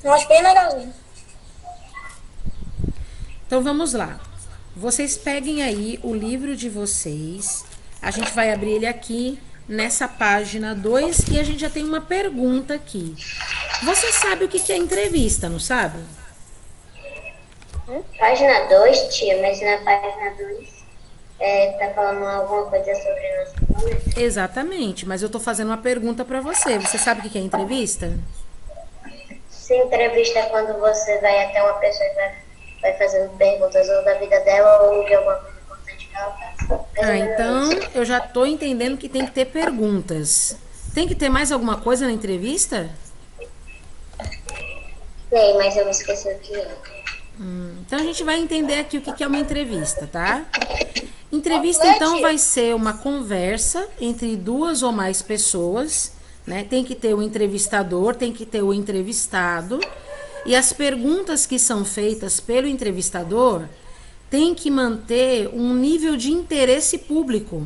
Eu acho bem legalzinho. Então vamos lá. Vocês peguem aí o livro de vocês. A gente vai abrir ele aqui nessa página 2 e a gente já tem uma pergunta aqui. Você sabe o que que é entrevista, não sabe? Página 2, tia, mas na página 2 tá falando alguma coisa sobre nosso planeta. Exatamente, mas eu tô fazendo uma pergunta para você. Você sabe o que que é entrevista? Se entrevista é quando você vai até uma pessoa e vai fazendo perguntas ou da vida dela ou de alguma coisa importante que ela faz. Mais ou Ah, menos então isso. eu já tô entendendo que tem que ter perguntas. Tem que ter mais alguma coisa na entrevista? Sei, mas eu me esqueci o que é. Então a gente vai entender aqui o que que é uma entrevista, tá? Entrevista, Né, então, tia? vai ser uma conversa entre duas ou mais pessoas, né? Tem que ter o entrevistador, tem que ter o entrevistado. E as perguntas que são feitas pelo entrevistador têm que manter um nível de interesse público.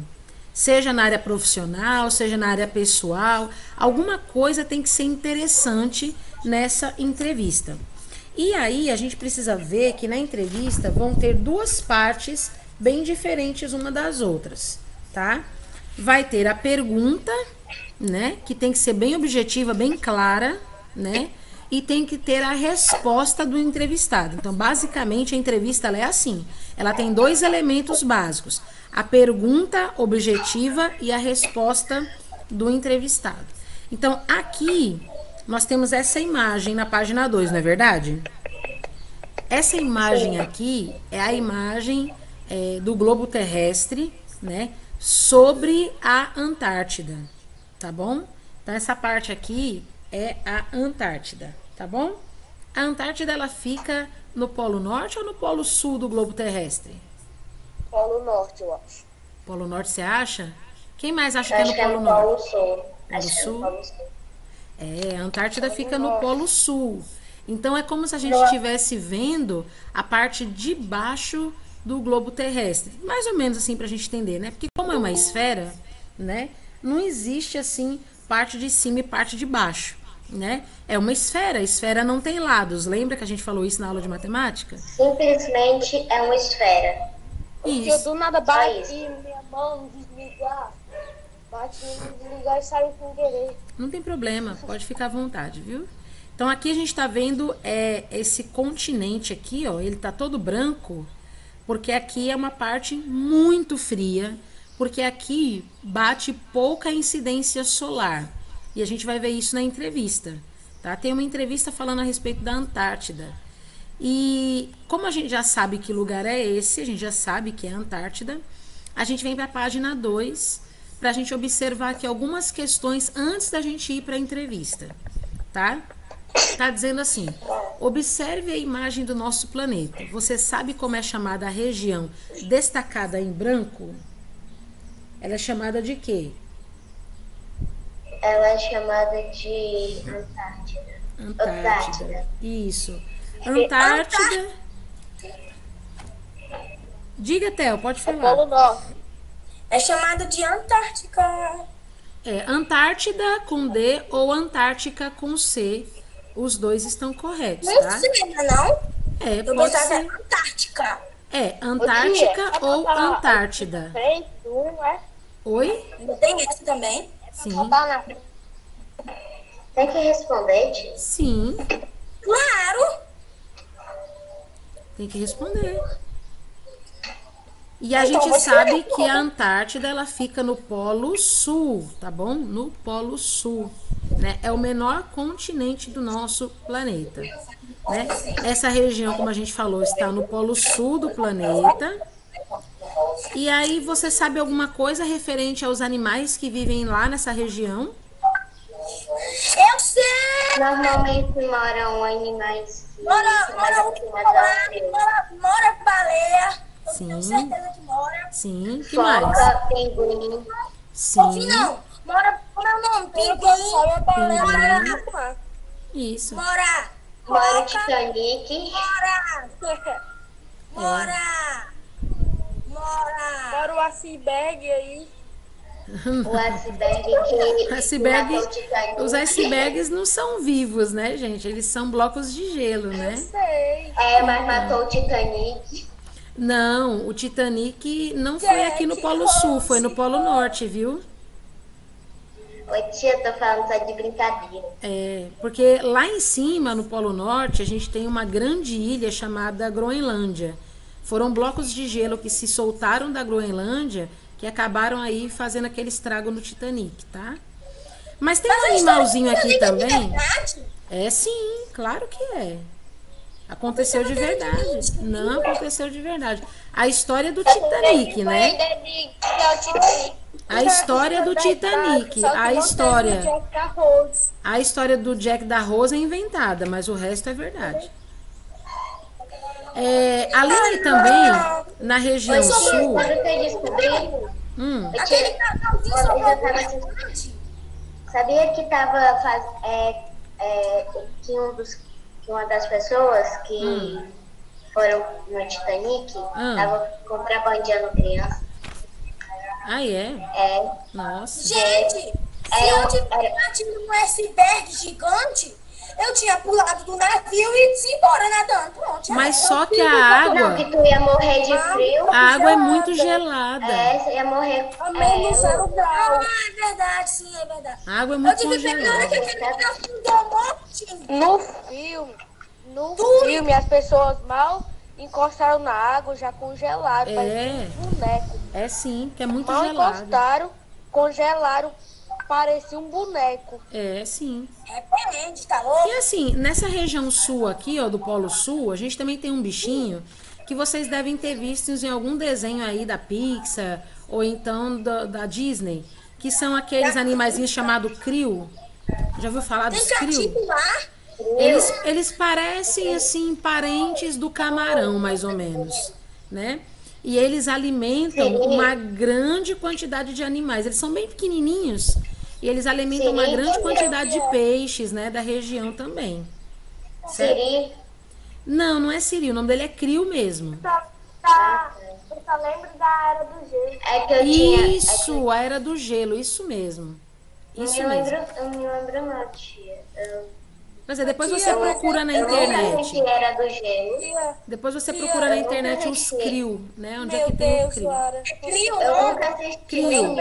Seja na área profissional, seja na área pessoal, alguma coisa tem que ser interessante nessa entrevista. E aí a gente precisa ver que na entrevista vão ter duas partes bem diferentes uma das outras, tá? Vai ter a pergunta, né, que tem que ser bem objetiva, bem clara, né? E tem que ter a resposta do entrevistado. Então, basicamente, a entrevista ela é assim. Ela tem dois elementos básicos: a pergunta objetiva e a resposta do entrevistado. Então, aqui nós temos essa imagem na página 2, não é verdade? Essa imagem Sim. aqui é a imagem do globo terrestre, né, sobre a Antártida, tá bom? Então essa parte aqui é a Antártida, tá bom? A Antártida ela fica no polo norte ou no polo sul do globo terrestre? Polo Norte, eu acho. Polo norte você acha? Quem mais acha que é no Acho que é polo no Polo norte? Sul. Polo Acho que é no sul? Polo Sul. É, a Antártida Polo fica no Polo Norte. Sul. Então é como se a gente No- estivesse vendo a parte de baixo do globo terrestre. Mais ou menos assim para a gente entender, né? Porque como é uma esfera, né? Não existe assim parte de cima e parte de baixo, né? É uma esfera, a esfera não tem lados. Lembra que a gente falou isso na aula de matemática? Simplesmente é uma esfera. O tio Isso. do nada Só bate isso. e minha mão desligar. Bate em desligar e saiu sem querer. Não tem problema, pode ficar à vontade, viu? Então aqui a gente está vendo esse continente aqui, ó, ele tá todo branco, porque aqui é uma parte muito fria, porque aqui bate pouca incidência solar. E a gente vai ver isso na entrevista, tá? Tem uma entrevista falando a respeito da Antártida. E como a gente já sabe que lugar é esse, a gente já sabe que é a Antártida, a gente vem para a página 2 para a gente observar aqui algumas questões antes da gente ir para a entrevista, tá? Tá dizendo assim: observe a imagem do nosso planeta. Você sabe como é chamada a região destacada em branco? Ela é chamada de quê? Ela é chamada de Antártida. Antártida. Antártida. Isso. Antártida Antártida. Diga, Theo, pode é Polo falar. Norte. É chamado de Antártica. É Antártida com D ou Antártica com C. Os dois estão corretos, Não tá? sei, não é não? É, Eu pode pensava que ser. era Antártica. É Ô tia, Antártica pode ou botar aí na Antártida. frente, um, é? Oi? Ainda tem essa também. Sim. Botar na frente. Tem que responder, tio. Sim, Claro. tem que responder. E a Então, gente vou escrever sabe que a logo. Antártida ela fica no Polo Sul, tá bom? No Polo Sul, né? É o menor continente do nosso planeta, né? Essa região, como a gente falou, está no Polo Sul do planeta. E aí, você sabe alguma coisa referente aos animais que vivem lá nessa região? Eu sei. Normalmente moram animais que Mora, são mais mora o acostumados ao lá, frio. mora baleia. Eu tenho Sim, certeza que mora. sim. Que mais? Foca, pinguim. Golfinho Sim, não. Mora, como é o nome? Pelo que eu saiba, a baleia Pinguim. é muito mar. isso. Mora. Mora o Foca. Titanic. Mora. Mora. Mora. Bora o iceberg aí. O iceberg que Iceberg, matou o Titanic. os icebergs não são vivos, né, gente? Eles são blocos de gelo, né? Sei. Mas matou o Titanic. Não, o Titanic não foi aqui no Polo Sul, foi no Polo Norte, viu? Oi, tia, tô falando só de brincadeira. É, porque lá em cima, no Polo Norte, a gente tem uma grande ilha chamada Groenlândia. Foram blocos de gelo que se soltaram da Groenlândia que acabaram aí fazendo aquele estrago no Titanic, tá? Mas tem um animalzinho aqui também. Verdade? É sim, claro que é. Aconteceu de verdade. Não aconteceu de verdade. A história do Titanic, né? Ainda de que é o Titanic. A história do Titanic, a história do Jack da Rose é inventada, mas o resto é verdade. Ali também, na região Oi, tia, sul, sabe o que eu descobri? Oi, Aquele tia, canalzinho uma só vez eu pra tava assistindo. Sabia que que que uma das pessoas que foram no Titanic tava contrabandeando criança. ah é? É, Nossa. Gente, se eu tivesse um iceberg gigante, eu tinha pulado do navio e ido embora nadando. Pronto. já Mas era. só que a não, que água, tu ia morrer de frio. a água é muito gelada. Você ia morrer. A menos 0 grau. Ah, é verdade, sim, é verdade. A água é Eu muito tive que pegar que congelada. aquele afundou um monte. No filme, as pessoas mal encostaram na água, já congelaram. É. Parecia um boneco. É sim, que é muito Mal gelado. encostaram, congelaram, parecia um boneco. É sim. Repreende, tá louco? E assim, nessa região sul aqui, ó, do Polo Sul, a gente também tem um bichinho que vocês devem ter visto em algum desenho aí da Pixar ou então da Disney, que são aqueles animaizinhos chamados krill. Já ouviu falar Tem dos krill? cativo lá. Eles parecem assim parentes do camarão, mais ou menos, né? E eles alimentam uma grande quantidade de animais. Eles são bem pequenininhos e eles alimentam uma grande quantidade de peixes, né, da região também. Siri. Não, não é siri, o nome dele é krill mesmo. Eu só lembro da Era do Gelo. É que eu tinha. Isso, a Era do Gelo, isso mesmo. Isso Eu mesmo. me lembro não, tia. Mas depois você procura na Eu nunca internet. assisti Era do Gelo. Depois você procura na internet os krill, né? Onde é que tem o krill? Crio, Eu nunca assisti Krill. nenhum.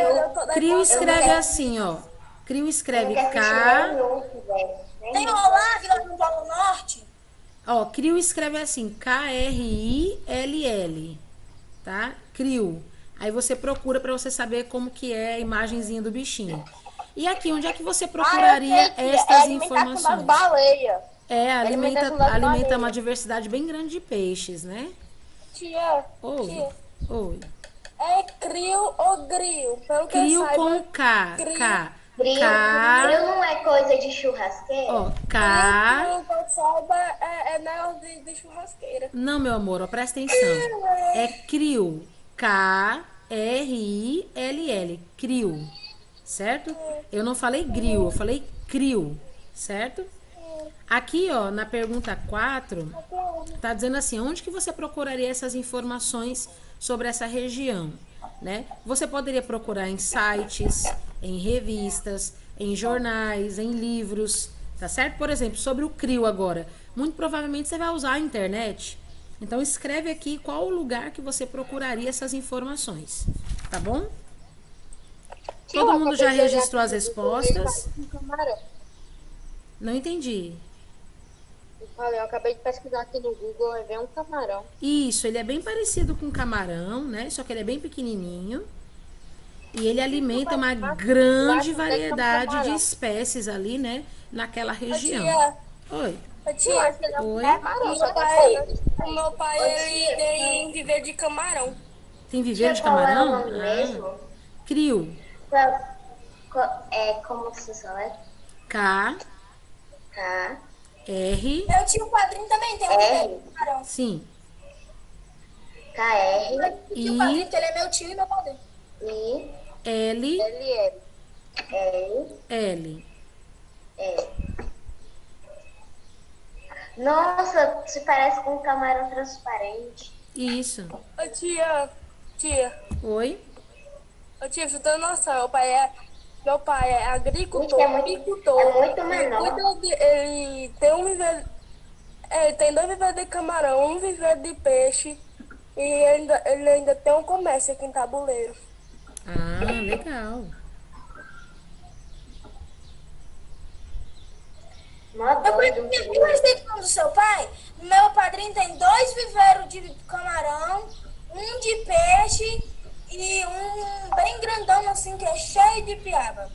Krill escreve assim, ó. Krill escreve Nunca assisti K. nenhum, velho. Tem Olaf lá no Polo Norte. Ó, krill escreve assim, Krill, tá? Krill. Aí você procura pra você saber como que é a imagenzinha do bichinho. E aqui, onde é que você procuraria estas informações? Baleias. Alimenta uma baleias. diversidade bem grande de peixes, né? Tia, Oi. Oi. é crio ou grill? Pelo que eu Krill saiba, com K. Krill. K. Brilho, K. brilho não é coisa de churrasqueiro? Ó, K. Pelo que eu saiba, é negócio de churrasqueira. Não, meu amor, ó, presta atenção. É krill. Krill. Krill. Certo? Eu não falei grill, eu falei krill. Certo? Aqui, ó, na pergunta 4, tá dizendo assim, onde que você procuraria essas informações sobre essa região, né? Você poderia procurar em sites, em revistas, em jornais, em livros, tá certo? Por exemplo, sobre o krill agora, muito provavelmente você vai usar a internet. Então escreve aqui qual o lugar que você procuraria essas informações, tá bom? Todo mundo já registrou as respostas? Não entendi. Eu acabei de pesquisar aqui no Google e ver um camarão. Isso, ele é bem parecido com camarão, né? Só que ele é bem pequenininho. E ele alimenta uma grande variedade de espécies ali, né? Naquela região. Tia, Oi. tia, Oi. o meu pai, ele tem viver de camarão. Tem viveiro de Qual é o camarão? nome mesmo? Krill. Como se fala? K, K, R, Meu tio padrinho também tem um viver de camarão. sim. KR, O tio padrinho, ele é meu tio e meu padrinho. I, L, LL. L, L. E. Nossa, se parece com um camarão transparente. Isso. Tia, Oi. Ô, tio, você tem noção, meu pai é agricultor, É apicultor. muito Ele, menor. ele tem um viveiro, ele tem 2 viveiros de camarão, um viveiro de peixe e ele ainda tem um comércio aqui em Tabuleiro. Ah, legal. Mó Eu doido. conheci parecido com o do seu pai. Meu padrinho tem 2 viveiros de camarão, um de peixe e um bem grandão assim que é cheio de piaba.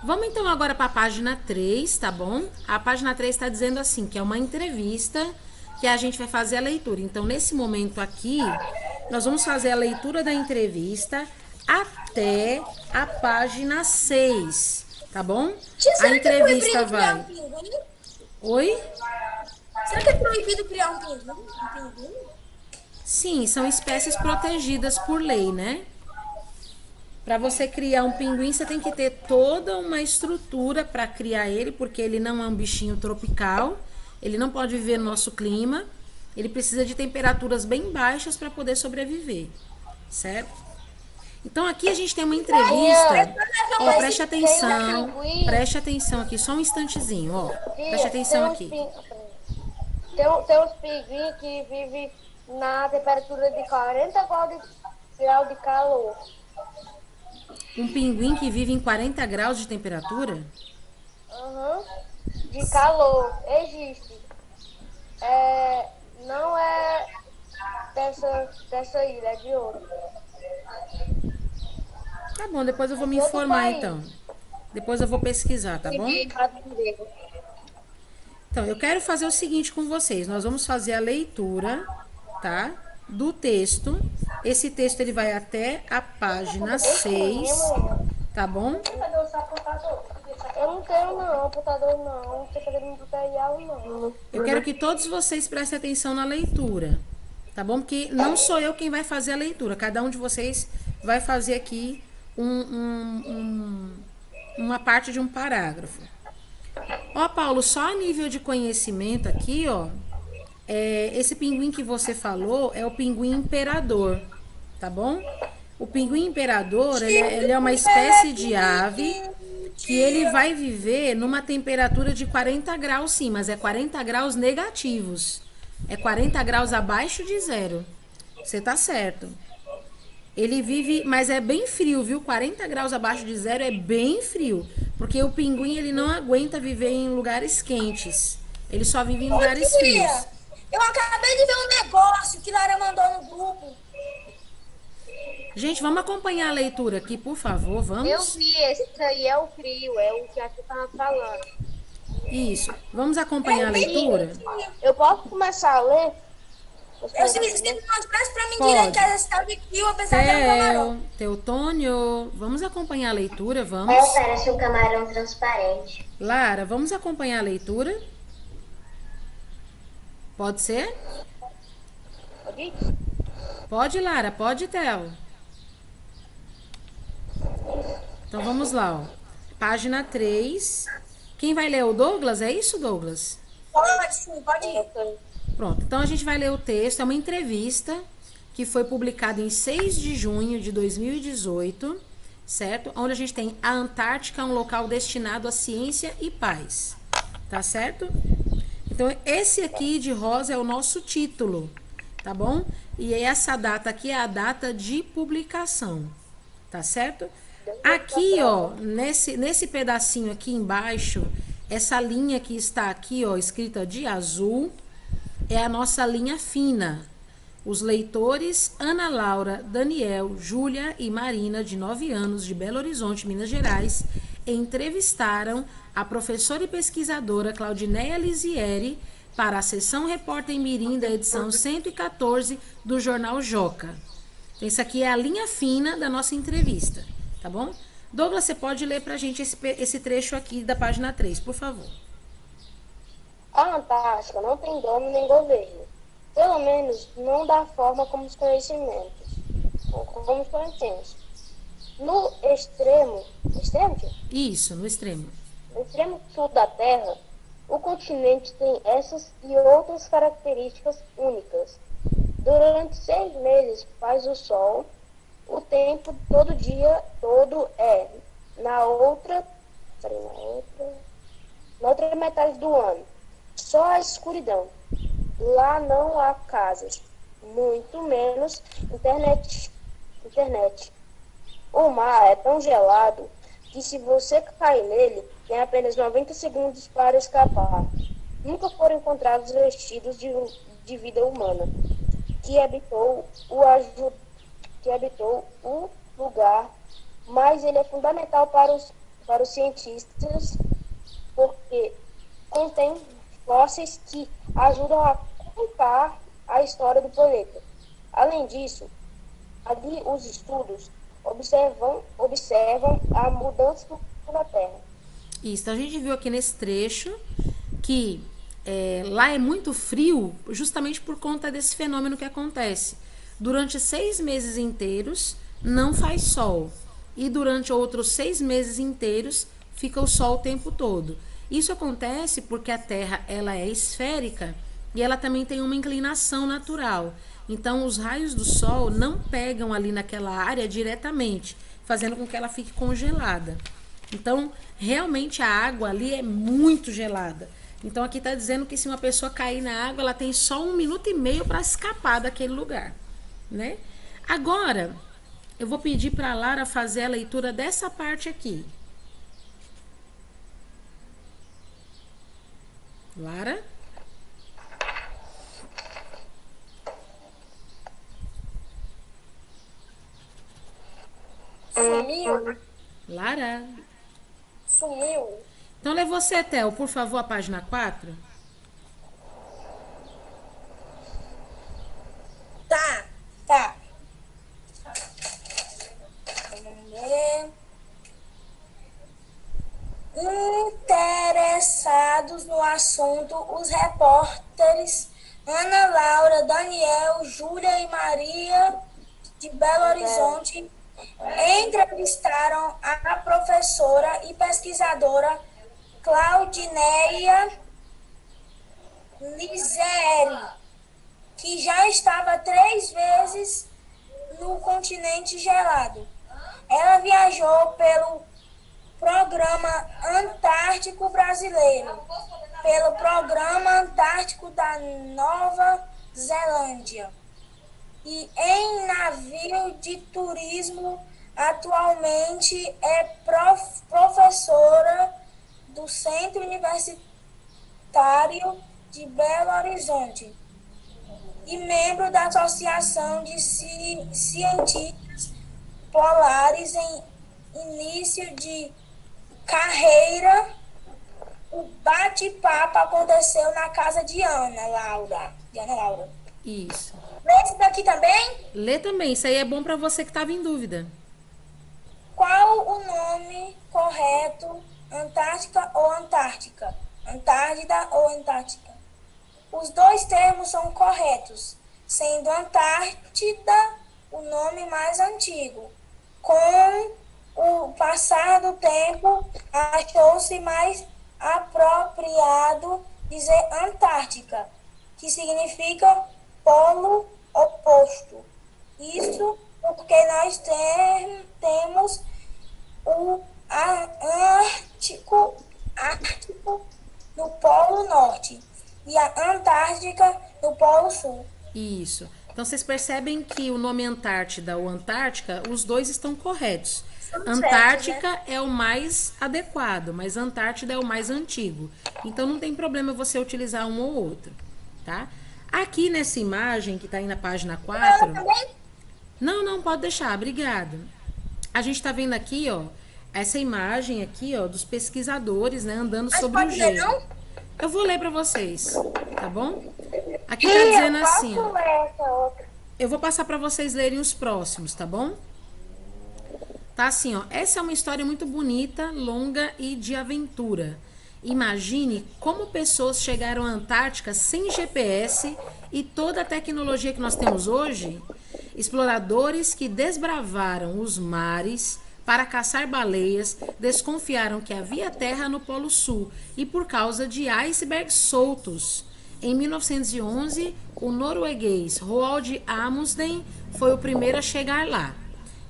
Vamos então agora para a página 3, tá bom? A página 3 está dizendo assim, que é uma entrevista que a gente vai fazer a leitura. Então, nesse momento aqui, nós vamos fazer a leitura da entrevista até a página 6, tá bom? Tia, A será que é entrevista proibido criar um vai... pinguim? Oi? Será que é proibido criar um pinguim? Um pinguim? Sim, são espécies protegidas por lei, né? Para você criar um pinguim, você tem que ter toda uma estrutura para criar ele, porque ele não é um bichinho tropical, ele não pode viver no nosso clima, ele precisa de temperaturas bem baixas para poder sobreviver, certo? Então aqui a gente tem uma entrevista. Ó, preste atenção aqui, só um instantezinho, ó. Preste atenção aqui. Tem uns pinguins que vivem na temperatura de 40 graus de calor. Um pinguim que vive em 40 graus de temperatura? Uhum. De calor. Existe. Não é dessa ilha, é de outra. Tá bom, depois eu vou me Todo informar país. então. Depois eu vou pesquisar, tá bom? Então, eu quero fazer o seguinte com vocês. Nós vamos fazer a leitura, tá? Do texto. Esse texto ele vai até a página 6, tá bom? Eu não tenho não, computador não. Não sei fazer no tutorial não. Eu quero que todos vocês prestem atenção na leitura, tá bom? Porque não sou eu quem vai fazer a leitura. Cada um de vocês vai fazer aqui uma parte de um parágrafo. Ó, Paulo, só a nível de conhecimento aqui, ó, esse pinguim que você falou é o pinguim imperador, tá bom? O pinguim imperador, ele é uma espécie de ave que ele vai viver numa temperatura de 40 graus, sim, mas é 40 graus negativos. É 40 graus abaixo de zero. Você tá certo. Ele vive, mas é bem frio, viu? 40 graus abaixo de zero é bem frio. Porque o pinguim, ele não aguenta viver em lugares quentes. Ele só vive em lugares frios. Eu acabei de ver um negócio que Lara mandou no grupo. Gente, vamos acompanhar a leitura aqui, por favor, vamos? Eu vi, esse aí é o frio, é o que a gente tava falando. Isso. Vamos acompanhar a leitura? Eu posso começar a ler? Você tem que mostrar pra mim Pode. direito que ela está de fio, apesar de ela um camarão. Teotônio, vamos acompanhar a leitura, vamos? Parece um camarão transparente. Lara, vamos acompanhar a leitura? Pode ser? Pode, Lara, pode, Theo. Então vamos lá, ó. Página 3. Quem vai ler é o Douglas? É isso, Douglas? Pode sim, pode ir. Pronto, então a gente vai ler o texto. É uma entrevista que foi publicada em 6 de junho de 2018, certo? Onde a gente tem a Antártica, um local destinado à ciência e paz, tá certo? Então, esse aqui de rosa é o nosso título, tá bom? E essa data aqui é a data de publicação, tá certo? Aqui, ó, nesse pedacinho aqui embaixo, essa linha que está aqui, ó, escrita de azul, é a nossa linha fina. Os leitores Ana Laura, Daniel, Júlia e Marina, de 9 anos, de Belo Horizonte, Minas Gerais, entrevistaram a professora e pesquisadora Claudineia Lisieri para a sessão Repórter Mirim da edição 114 do Jornal Joca. Então, isso aqui é a linha fina da nossa entrevista, tá bom? Douglas, você pode ler pra gente esse trecho aqui da página 3, por favor. A Antártica não tem dono nem governo. Pelo menos não da forma como os conhecimentos, como os conhecemos. No extremo, tia? Isso, no extremo. No extremo sul da Terra, o continente tem essas e outras características únicas. Durante 6 meses faz o sol, O tempo todo dia todo é na outra, na outra metade do ano. Só a escuridão. Lá não há casas, muito menos internet. O mar é tão gelado que se você cair nele, tem apenas 90 segundos para escapar. Nunca foram encontrados vestígios de vida humana que habitou o lugar, mas ele é fundamental para os cientistas porque contém fósseis que ajudam a contar a história do planeta. Além disso, ali os estudos observam a mudança da Terra. Isso, então a gente viu aqui nesse trecho que lá é muito frio justamente por conta desse fenômeno que acontece. Durante 6 meses inteiros não faz sol. E durante outros 6 meses inteiros fica o sol o tempo todo. Isso acontece porque a Terra ela é esférica e ela também tem uma inclinação natural. Então os raios do sol não pegam ali naquela área diretamente, fazendo com que ela fique congelada. Então, realmente a água ali é muito gelada. Então aqui está dizendo que se uma pessoa cair na água, ela tem só 1 minuto e meio para escapar daquele lugar, né? Agora, eu vou pedir para a Lara fazer a leitura dessa parte aqui. Lara? Sumiu. Lara? Sumiu. Então lê você, Theo, por favor, a página 4. Tá. Vamos ver. Interessados no assunto, os repórteres Ana Laura, Daniel, Júlia e Maria de Belo Horizonte entrevistaram a professora e pesquisadora Claudineia Lizeri, que já estava 3 vezes no continente gelado. Ela viajou pelo Programa Antártico Brasileiro, pelo Programa Antártico da Nova Zelândia e em navio de turismo. Atualmente é professora do Centro Universitário de Belo Horizonte e membro da Associação de Cientistas Polares. Em início de carreira, o bate-papo aconteceu na casa de Ana Laura. Isso. Lê esse daqui também? Lê também, isso aí é bom para você que estava em dúvida. Qual o nome correto? Antártica ou Antártica? Antártida ou Antártica? Os dois termos são corretos, sendo Antártida o nome mais antigo. Com o passar do tempo, achou-se mais apropriado dizer Antártica, que significa polo oposto. Isso porque nós temos o Ártico no Polo Norte e a Antártica no Polo Sul. Isso. Então vocês percebem que o nome Antártida ou Antártica, os dois estão corretos. Antártica certo, né? É o mais adequado, mas Antártida é o mais antigo. Então não tem problema você utilizar um ou outro, tá? Aqui nessa imagem que tá aí na página 4... Não, pode deixar, obrigada. A gente tá vendo aqui, ó, essa imagem aqui, ó, dos pesquisadores, né, andando sobre o gelo. Não? Eu vou ler para vocês, tá bom? Aqui tá dizendo assim, ó, eu vou passar para vocês lerem os próximos, tá bom? Tá assim, ó, essa é uma história muito bonita, longa e de aventura. Imagine como pessoas chegaram à Antártica sem GPS e toda a tecnologia que nós temos hoje. Exploradores que desbravaram os mares para caçar baleias desconfiaram que havia terra no Polo Sul e por causa de icebergs soltos. Em 1911, o norueguês Roald Amundsen foi o primeiro a chegar lá.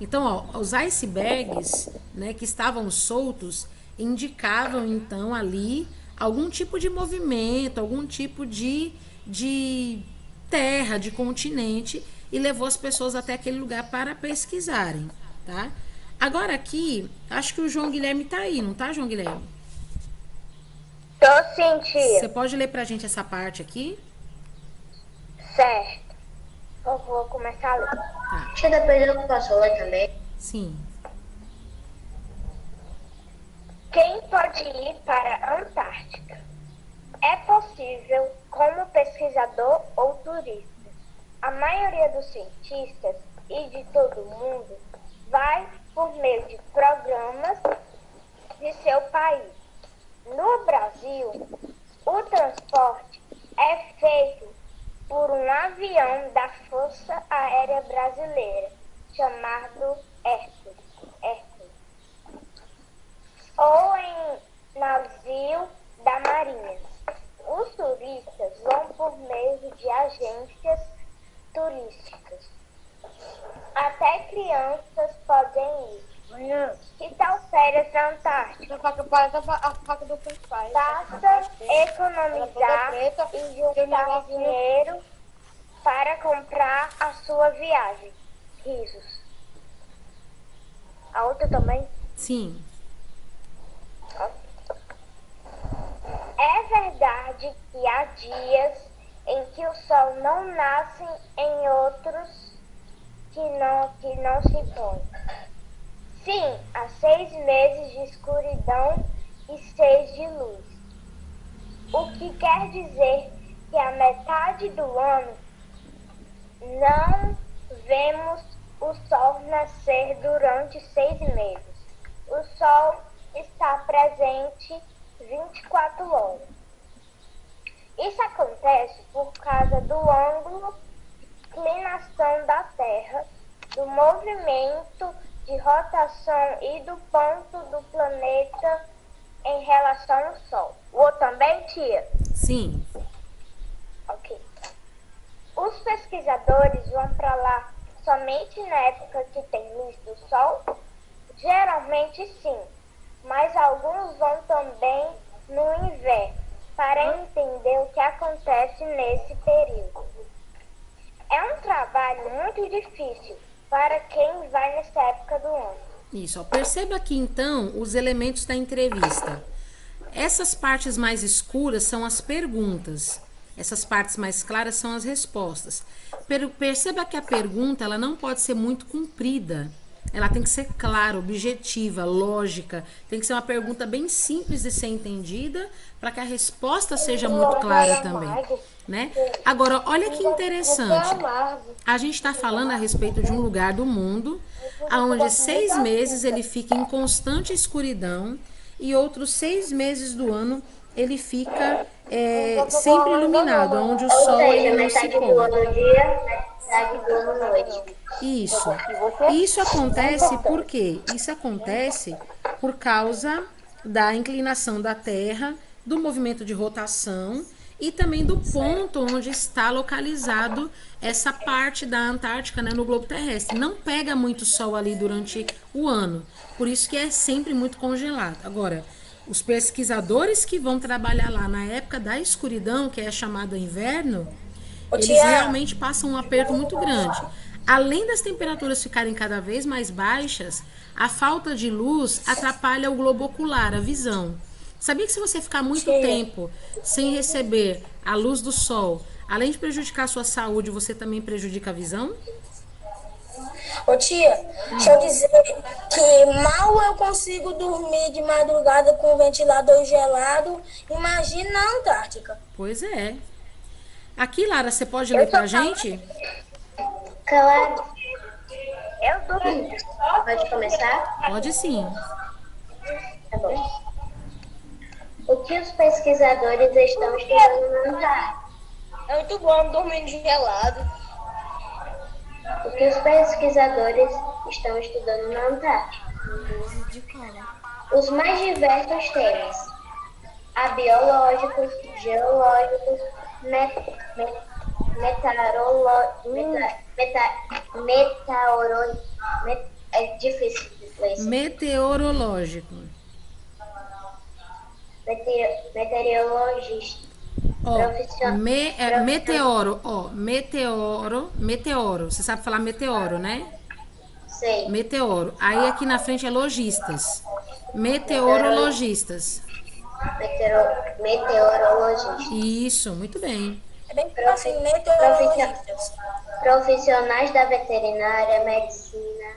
Então, ó, os icebergs, né, que estavam soltos indicavam, então, ali algum tipo de movimento, algum tipo de terra, de continente, e levou as pessoas até aquele lugar para pesquisarem, tá? Agora aqui, acho que o João Guilherme tá aí, não tá, João Guilherme? Tô sim, Você tia. pode ler pra gente essa parte aqui? Certo. Eu vou começar a ler. Tá, Tia, depois eu posso ler também. sim. Quem pode ir para a Antártica? É possível como pesquisador ou turista. A maioria dos cientistas e de todo o mundo vai por meio de programas de seu país. No Brasil, o transporte é feito por um avião da Força Aérea Brasileira, chamado Hércules, ou em navio da Marinha. Os turistas vão por meio de agências turísticas. Até crianças podem ir. Que tal férias na Antártica? A faca do pai. Basta economizar e juntar dinheiro para comprar a sua viagem. Risos. A outra também? Sim. É verdade que há dias em que o sol não nasce, em outros que não se põe. Sim, há 6 meses de escuridão e 6 de luz. O que quer dizer que a metade do ano não vemos o sol nascer durante 6 meses. O sol está presente 24 horas. Isso acontece por causa do ângulo de inclinação da Terra, do movimento de rotação e do ponto do planeta em relação ao Sol. O outro também, tia? Sim. Ok. Os pesquisadores vão para lá somente na época que tem luz do Sol? Geralmente sim, mas alguns vão também no inverno para entender o que acontece nesse período. É um trabalho muito difícil para quem vai nessa época do ano. Isso, ó. Perceba aqui então os elementos da entrevista. Essas partes mais escuras são as perguntas. Essas partes mais claras são as respostas. Perceba que a pergunta ela não pode ser muito comprida. Ela tem que ser clara, objetiva, lógica. Tem que ser uma pergunta bem simples de ser entendida para que a resposta seja muito clara também, né? Agora, olha que interessante. A gente está falando a respeito de um lugar do mundo onde 6 meses ele fica em constante escuridão e outros 6 meses do ano ele fica sempre iluminado, onde o Ou sol seja, ele não se metade do põe. ano dia, metade do ano noite. Isso. Isso acontece por quê? Isso acontece por causa da inclinação da Terra, do movimento de rotação e também do ponto onde está localizado essa parte da Antártica, né, no globo terrestre. Não pega muito sol ali durante o ano, por isso que é sempre muito congelado. Agora, os pesquisadores que vão trabalhar lá na época da escuridão, que é chamado inverno, eles realmente passam um aperto muito grande. Além das temperaturas ficarem cada vez mais baixas, a falta de luz atrapalha o globo ocular, a visão. Sabia que se você ficar muito tempo sem receber a luz do sol, além de prejudicar a sua saúde, você também prejudica a visão? Ô tia, deixa eu dizer que mal eu consigo dormir de madrugada com o ventilador gelado, imagina na Antártica. Pois é. Aqui, Lara, você pode ler pra gente? Claro. Eu durmo. Pode começar? Pode sim. Tá bom. O que os pesquisadores estão estudando na Antártica? É muito bom dormir gelado. O que os pesquisadores estão estudando na Antártica? Os mais diversos temas: abiológicos, geológicos, É difícil de ler isso. Meteorológico. Meteorologista. Ó, Profissional. meteoro, ó, meteoro. Você sabe falar meteoro, né? Sei. Meteoro. Aí aqui na frente é lojistas. Meteoro- Meteorologistas. Meteorologista. Isso, muito bem. É bem Profi- assim, meteorologistas. Profissionais da veterinária, medicina.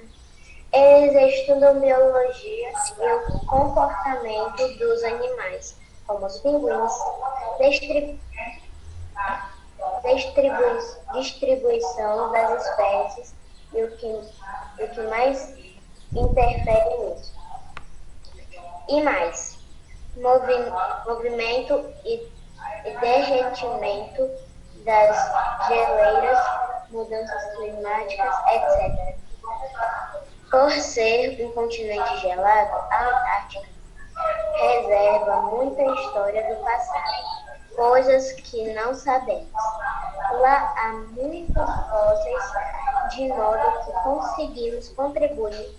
Eles estudam biologia e o comportamento dos animais, como os pinguins, distribuição das espécies e o que mais interfere nisso. E mais, movimento e derretimento das geleiras, mudanças climáticas, etc. Por ser um continente gelado, a Antártica reserva muita história do passado, coisas que não sabemos. Lá há muitos fósseis, de modo que conseguimos contribuir.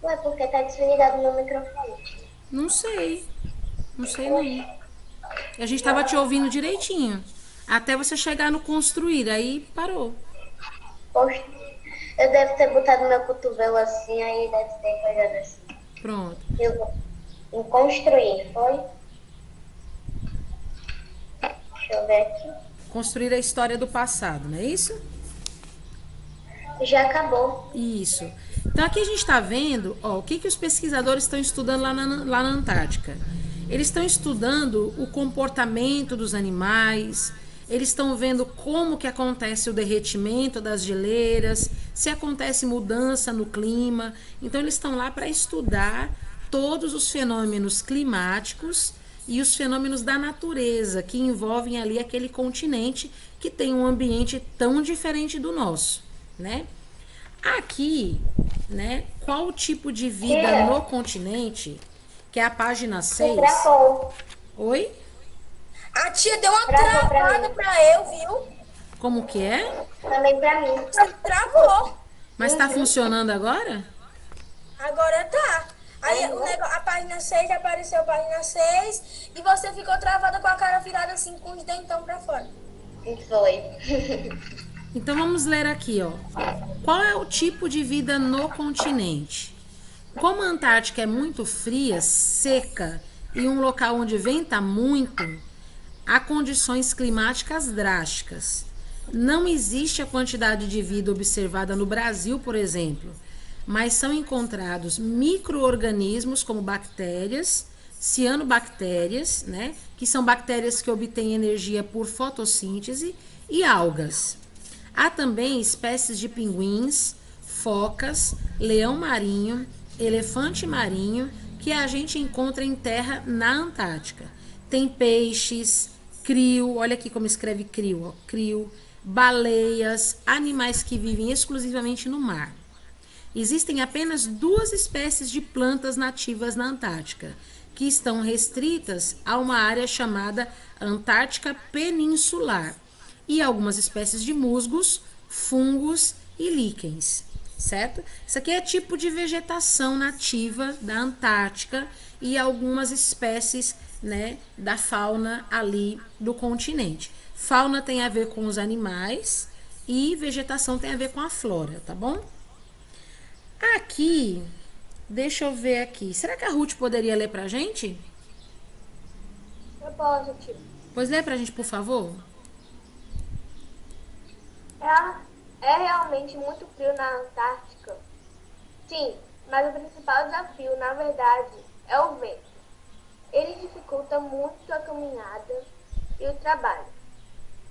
Ué, porque está desligado meu microfone. Não sei. Não sei não. A gente tava te ouvindo direitinho. Até você chegar no construir, aí parou. Poxa, eu devo ter botado meu cotovelo assim, aí deve ter coisa assim. Pronto. Em construir, foi? Deixa eu ver aqui. Construir a história do passado, não é isso? Já acabou. Isso. Então aqui a gente está vendo, ó, o que, que os pesquisadores estão estudando lá na Antártica. Eles estão estudando o comportamento dos animais, eles estão vendo como que acontece o derretimento das geleiras, se acontece mudança no clima. Então eles estão lá para estudar todos os fenômenos climáticos e os fenômenos da natureza que envolvem ali aquele continente que tem um ambiente tão diferente do nosso, né? Aqui, né, qual o tipo de vida no continente, que é a página 6. Travou. Oi? A tia deu uma Travou pra travada mim. pra eu, viu? Como que é? Também pra mim. Você travou. Mas tá funcionando agora? Agora tá. Aí a página 6 apareceu a página 6 e você ficou travada com a cara virada assim com os dentão pra fora. E foi. Então vamos ler aqui, ó. Qual é o tipo de vida no continente? Como a Antártica é muito fria, seca e um local onde venta muito, há condições climáticas drásticas. Não existe a quantidade de vida observada no Brasil, por exemplo, mas são encontrados micro-organismos como bactérias, cianobactérias, né, que são bactérias que obtêm energia por fotossíntese, e algas. Há também espécies de pinguins, focas, leão marinho, elefante marinho, que a gente encontra em terra na Antártica. Tem peixes, crio, olha aqui como escreve crio, ó, crio, baleias, animais que vivem exclusivamente no mar. Existem apenas 2 espécies de plantas nativas na Antártica, que estão restritas a uma área chamada Antártica Peninsular, e algumas espécies de musgos, fungos e líquens, certo? Isso aqui é tipo de vegetação nativa da Antártica e algumas espécies, né, da fauna ali do continente. Fauna tem a ver com os animais e vegetação tem a ver com a flora, tá bom? Aqui, deixa eu ver aqui. Será que a Ruth poderia ler pra gente? Eu posso, tio. Pois lê pra gente, por favor. É realmente muito frio na Antártica? Sim, mas o principal desafio, na verdade, é o vento. Ele dificulta muito a caminhada e o trabalho.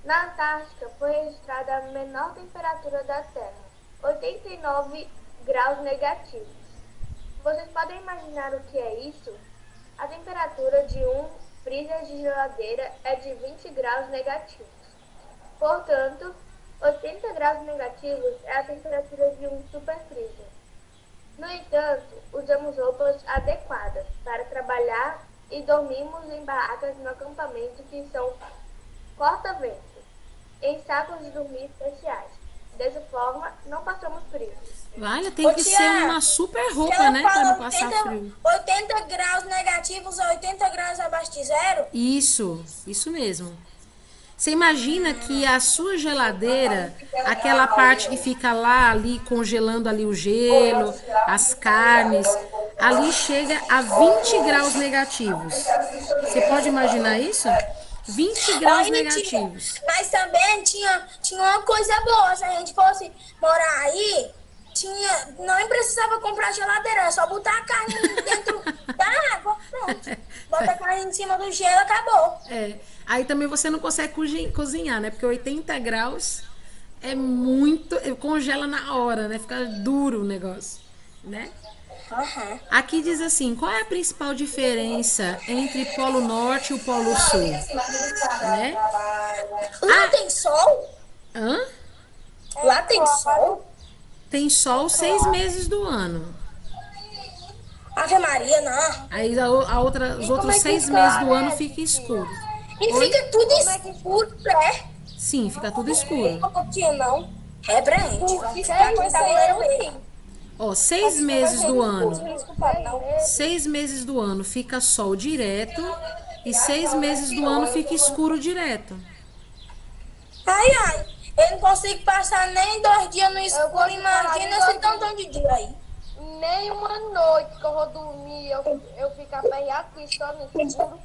Na Antártica foi registrada a menor temperatura da Terra, 89 graus negativos. Vocês podem imaginar o que é isso? A temperatura de um freezer de geladeira é de 20 graus negativos. Portanto, 80 graus negativos é a temperatura de um super freezer. No entanto, usamos roupas adequadas para trabalhar e dormimos em barracas no acampamento que são corta-vento. em sacos de dormir especiais. Dessa forma, não passamos frio. Olha, tem Ô, que tia, ser uma super roupa, ela né? Pra fala não passar frio. 80 graus negativos a 80 graus abaixo de zero? Isso mesmo. Você imagina que a sua geladeira, aquela parte que fica lá, ali, congelando ali o gelo, as carnes, ali chega a 20 graus negativos. Você pode imaginar isso? 20 graus Aí, tia, negativos. mas também tinha uma coisa boa. Se a gente fosse morar aí, não precisava comprar geladeira, era só botar a carne dentro da água. Pronto. Bota a carne em cima do gelo, acabou. É. Aí também você não consegue cozinhar, né? Porque 80 graus é muito. Congela na hora, né? Fica duro o negócio, né? Aham. Aqui diz assim: qual é a principal diferença entre Polo Norte e o Polo Sul? Né? Lá tem sol? Hã? Lá tem sol? Tem sol 6 meses do ano. Ave Maria, não. Aí os outros 6 meses do ano fica escuro. E Oi? fica tudo escuro, né? Sim, fica tudo escuro. Tia, não. Repreende. Vamos ficar aqui tabuleiro mesmo. Ó, 6 meses do ano. Não. 6 meses do ano fica sol direto e 6 meses do ano fica escuro direto. Ai. Eu não consigo passar nem 2 dias no escuro. Imagina esse tantão de dia aí. Nem uma noite que eu vou dormir, eu fico aperreado com isso só no escuro.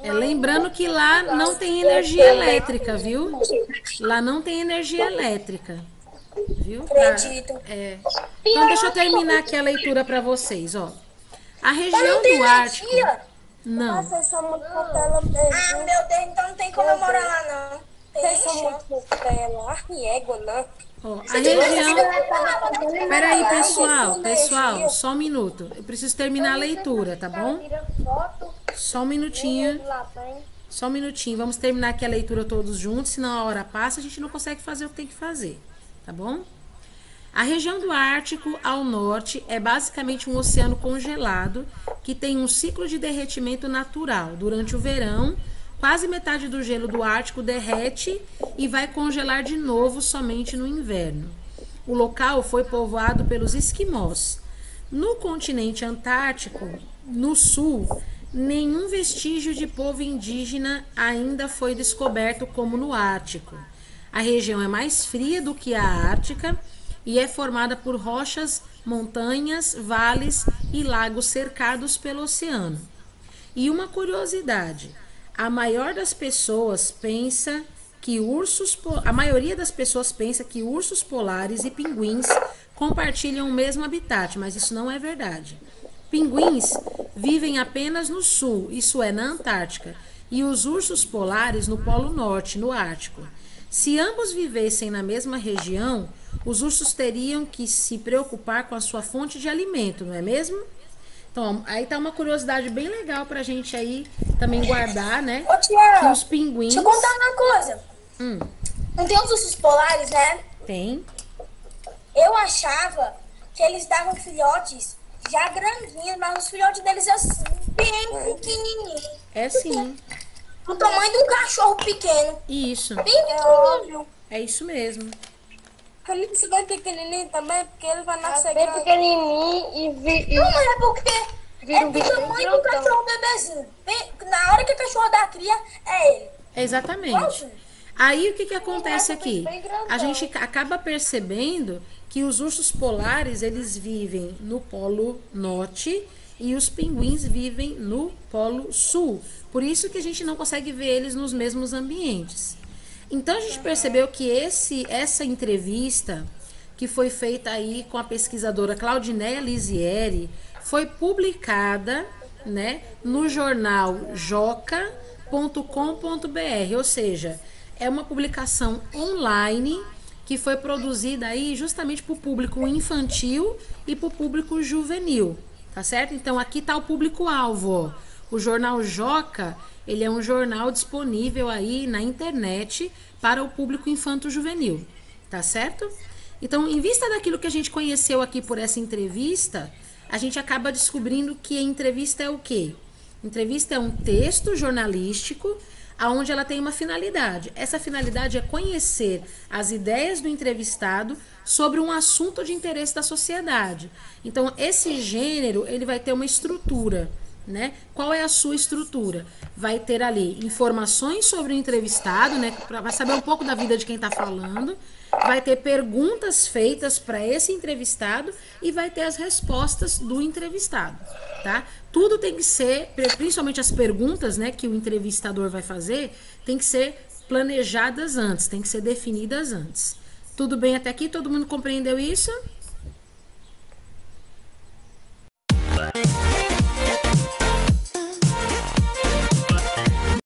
Lembrando que lá não tem energia elétrica, viu? Lá não tem energia elétrica. Viu? Acredito. Então deixa eu terminar aqui a leitura para vocês, ó. A Mas região não tem do Ártico. energia. Não. Vocês são muito Nutella Ah, mesmo. meu Deus, então não tem como eu morar lá, não. Tem Vocês são nem muito Nutella. E égua, não. Ó, a região. Peraí, pessoal, só um minuto. Eu preciso terminar a leitura, tá bom? Tira foto, Só um minutinho. lá tem. Só um minutinho. Vamos terminar aqui a leitura todos juntos, senão a hora passa, a gente não consegue fazer o que tem que fazer, tá bom? A região do Ártico ao norte é basicamente um oceano congelado que tem um ciclo de derretimento natural. Durante o verão, quase metade do gelo do Ártico derrete e vai congelar de novo somente no inverno. O local foi povoado pelos esquimós. No continente antártico, no sul, nenhum vestígio de povo indígena ainda foi descoberto como no Ártico. A região é mais fria do que a Ártica e é formada por rochas, montanhas, vales e lagos cercados pelo oceano. E uma curiosidade, a maioria das pessoas pensa que ursos polares e pinguins compartilham o mesmo habitat, mas isso não é verdade. Pinguins vivem apenas no sul, isso é, na Antártica, e os ursos polares no Polo Norte, no Ártico. Se ambos vivessem na mesma região, os ursos teriam que se preocupar com a sua fonte de alimento, não é mesmo? Então, aí tá uma curiosidade bem legal pra gente aí também guardar, né? Ô, tia, Que os pinguins... deixa eu contar uma coisa. Não tem os ursos polares, né? Tem. Eu achava que eles davam filhotes já grandinhos, mas os filhotes deles são bem pequenininhos. É sim. Do tamanho de um cachorro pequeno. Isso. Bem pequenininho. É isso mesmo. Ele se bem pequenininho também, porque ele vai nascer Bem grande. pequenininho e Não, mas é porque Vira é um do bicho tamanho bem do grandão. cachorro bebezinho. Na hora que o cachorro dá cria, é ele. Exatamente. Aí o que acontece é aqui? bem grandão. A gente acaba percebendo que os ursos polares, eles vivem no Polo Norte e os pinguins vivem no Polo Sul. Por isso que a gente não consegue ver eles nos mesmos ambientes. Então a gente percebeu que essa entrevista que foi feita aí com a pesquisadora Claudineia Lisieri foi publicada, né, no jornal joca.com.br, ou seja, é uma publicação online que foi produzida aí justamente para o público infantil e para o público juvenil, tá certo? Então aqui está o público-alvo, ó. O jornal Joca, ele é um jornal disponível aí na internet para o público infanto-juvenil, tá certo? Então, em vista daquilo que a gente conheceu aqui por essa entrevista, a gente acaba descobrindo que a entrevista é o quê? Entrevista é um texto jornalístico aonde ela tem uma finalidade. Essa finalidade é conhecer as ideias do entrevistado sobre um assunto de interesse da sociedade. Então, esse gênero, ele vai ter uma estrutura, né? Qual é a sua estrutura? Vai ter ali informações sobre o entrevistado, né? Para saber um pouco da vida de quem está falando. Vai ter perguntas feitas para esse entrevistado e vai ter as respostas do entrevistado, tá? Tudo tem que ser, principalmente as perguntas, né, que o entrevistador vai fazer, tem que ser planejadas antes, tem que ser definidas antes. Tudo bem até aqui? Todo mundo compreendeu isso?